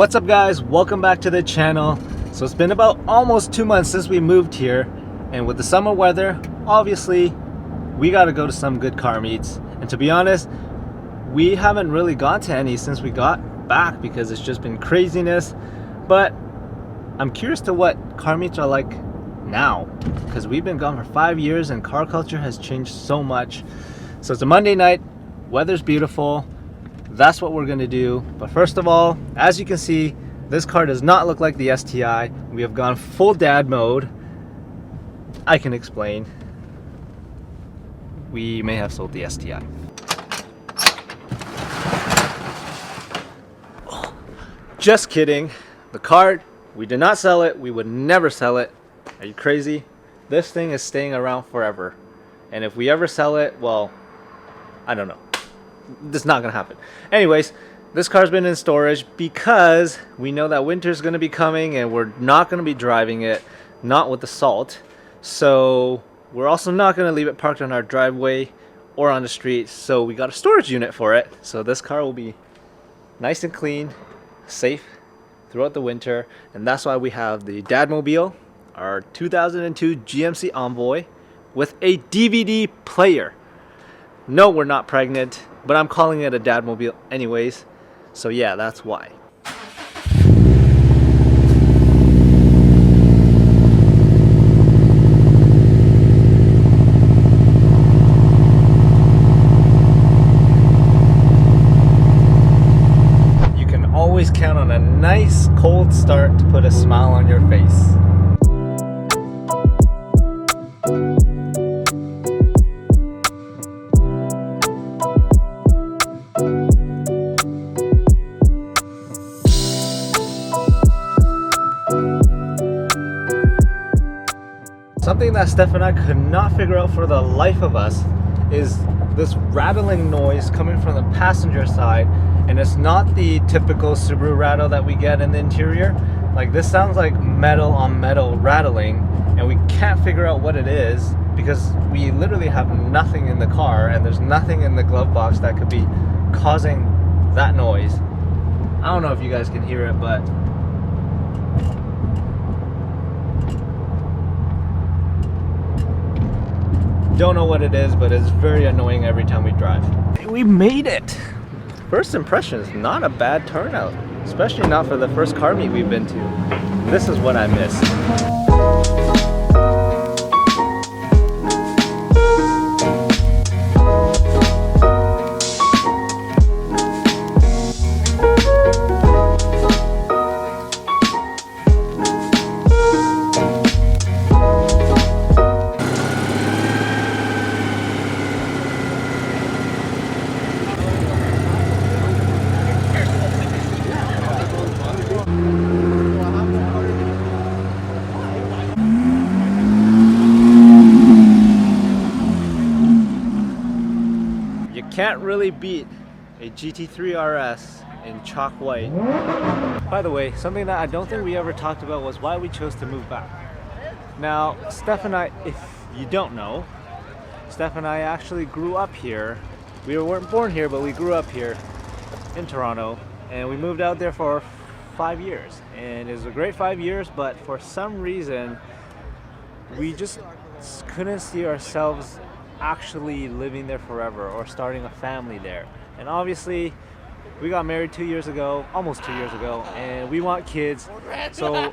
What's up guys, welcome back to the channel. So it's been about almost 2 months since we moved here, and with the summer weather, obviously we got to go to some good car meets. And to be honest, we haven't really gone to any since we got back because it's just been craziness. But I'm curious to what car meets are like now, because we've been gone for 5 years and car culture has changed so much. So it's a Monday night, weather's beautiful. That's what we're gonna do. But first of all, as you can see, this car does not look like the STI. We have gone full dad mode. I can explain. We may have sold the STI. Just kidding. The car, we did not sell it. We would never sell it. Are you crazy? This thing is staying around forever. And if we ever sell it, well, I don't know. This is not gonna happen. Anyways, this car's been in storage because we know that winter's gonna be coming and we're not gonna be driving it, not with the salt. So we're also not gonna leave it parked on our driveway or on the street. So we got a storage unit for it. So this car will be nice and clean, safe throughout the winter. And that's why we have the Dadmobile, our 2002 GMC Envoy with a DVD player. No, we're not pregnant, but I'm calling it a Dadmobile anyways. So yeah, that's why. You can always count on a nice cold start to put a smile on your face. Something that Steph and I could not figure out for the life of us is this rattling noise coming from the passenger side, and it's not the typical Subaru rattle that we get in the interior. Like, this sounds like metal on metal rattling, and we can't figure out what it is because we literally have nothing in the car and there's nothing in the glove box that could be causing that noise. I don't know if you guys can hear it, but don't know what it is, but it's very annoying every time we drive. We made it! First impressions, not a bad turnout, especially not for the first car meet we've been to. This is what I missed. Can't really beat a GT3 RS in chalk white. By the way, something that I don't think we ever talked about was why we chose to move back. Now, Steph and I, if you don't know, Steph and I actually grew up here. We weren't born here, but we grew up here in Toronto, and we moved out there for 5 years. And it was a great 5 years, but for some reason, we just couldn't see ourselves actually living there forever or starting a family there. And obviously we got married 2 years ago, almost 2 years ago, and we want kids. So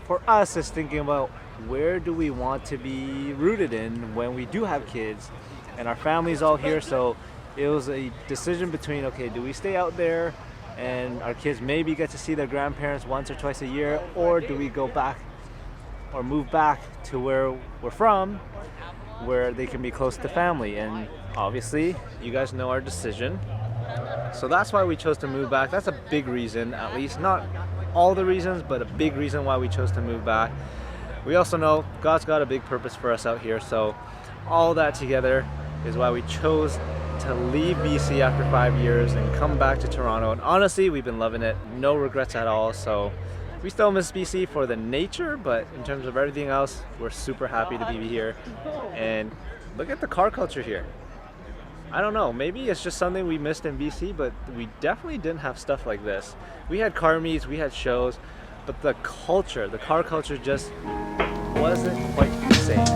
for us, it's thinking about where do we want to be rooted in when we do have kids, and our family's all here. So it was a decision between, okay, do we stay out there and our kids maybe get to see their grandparents once or twice a year, or do we go back or move back to where we're from, where they can be close to family? And obviously you guys know our decision, so that's why we chose to move back. That's a big reason, at least not all the reasons, but a big reason why we chose to move back. We also know God's got a big purpose for us out here, so all that together is why we chose to leave BC after 5 years and come back to Toronto. And honestly, we've been loving it, no regrets at all. So we still miss BC for the nature, but in terms of everything else, we're super happy to be here. And look at the car culture here. I don't know, maybe it's just something we missed in BC, but we definitely didn't have stuff like this. We had car meets, we had shows, but the culture, the car culture just wasn't quite the same.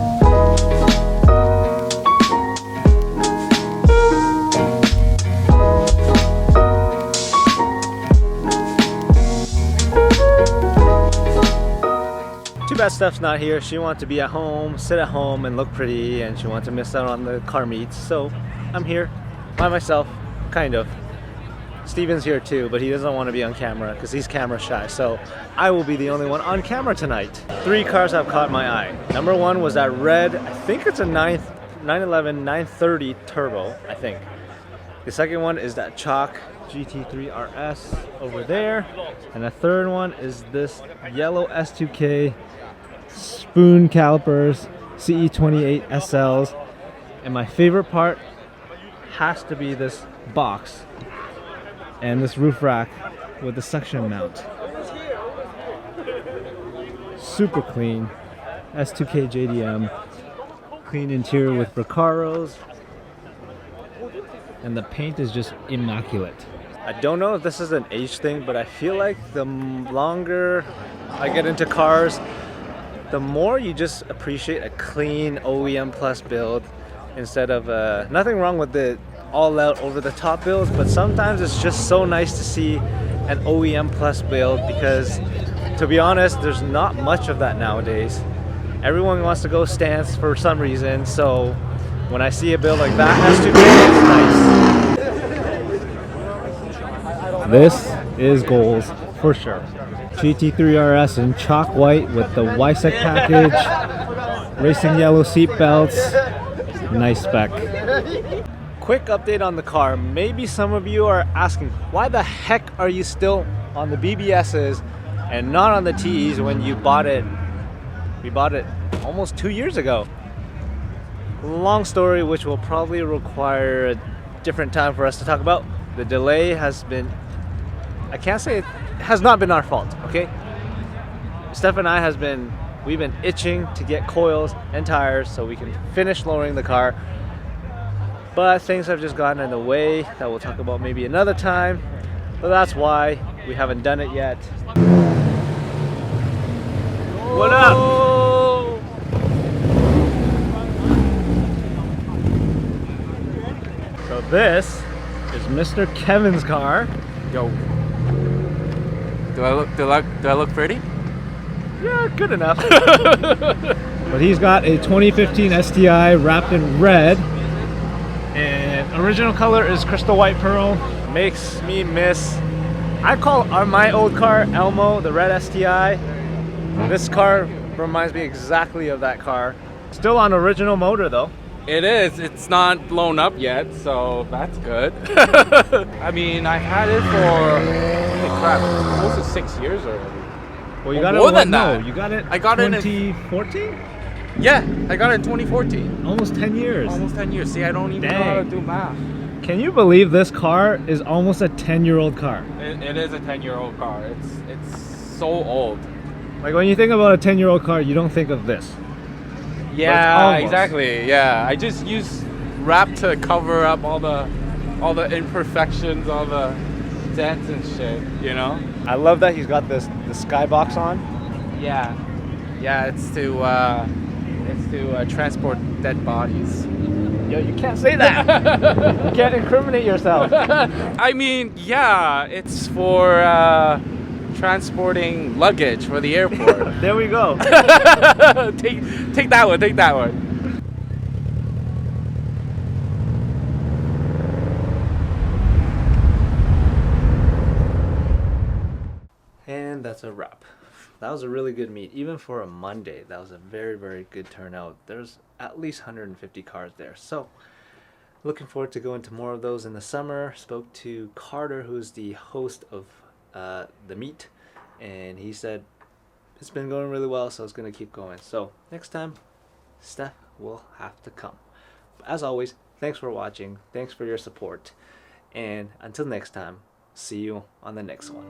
Too bad Steph's not here. She wanted to be at home, sit at home and look pretty, and she wanted to miss out on the car meets. So I'm here by myself, kind of. Steven's here too, but he doesn't want to be on camera because he's camera shy. So I will be the only one on camera tonight. 3 cars have caught my eye. Number 1 was that red, I think it's a 911 930 turbo, I think. The second one is that Chalk GT3 RS over there. And the third one is this yellow S2K spoon calipers CE28 SLs. And my favorite part has to be this box and this roof rack with the suction mount. Super clean. S2K JDM. Clean interior with Recaros. And the paint is just immaculate. I don't know if this is an age thing, but I feel like the longer I get into cars, the more you just appreciate a clean OEM plus build instead of nothing wrong with the all out over the top builds, but sometimes it's just so nice to see an OEM plus build because, to be honest, there's not much of that nowadays. Everyone wants to go stance for some reason, so when I see a build like that, S2K, it's nice. This is goals for sure. GT3 RS in chalk white with the WISEC package, racing yellow seat belts, nice spec. Quick update on the car. Maybe some of you are asking, why the heck are you still on the BBSs and not on the TEs when you bought it? We bought it almost 2 years ago. Long story, which will probably require a different time for us to talk about. The delay has been, I can't say it has not been our fault, okay? Steph and I we've been itching to get coils and tires so we can finish lowering the car. But things have just gotten in the way that we'll talk about maybe another time. But that's why we haven't done it yet. What up? So this is Mr. Kevin's car. Yo. Do I look pretty? Yeah, good enough. But he's got a 2015 STI wrapped in red. And original color is crystal white pearl. Makes me miss, I call my old car Elmo, the red STI. This car reminds me exactly of that car. Still on original motor though. It is. It's not blown up yet, so that's good. I mean, I've had it for, holy crap, close to 6 years already. Well, you got more it than no, that. you got it I got it in 2014? Yeah, I got it in 2014. Almost 10 years. Almost 10 years. See, I don't even know how to do math. Can you believe this car is almost a 10-year-old car? It is a 10-year-old car. It's so old. Like when you think about a 10-year-old car, you don't think of this. Yeah, exactly. Yeah, I just use wrap to cover up all the imperfections, all the dents and shit. You know. I love that he's got the skybox on. Yeah, it's to transport dead bodies. Yo, you can't say that. You can't incriminate yourself. I mean, yeah, it's for transporting luggage for the airport. There we go. Take that one. Take that one. And that's a wrap. That was a really good meet. Even for a Monday, that was a very, very good turnout. There's at least 150 cars there. So, looking forward to going to more of those in the summer. Spoke to Carter, who's the host of the meet, and he said it's been going really well, so it's going to keep going. So, next time, Steph will have to come. But as always, thanks for watching. Thanks for your support. And until next time, see you on the next one.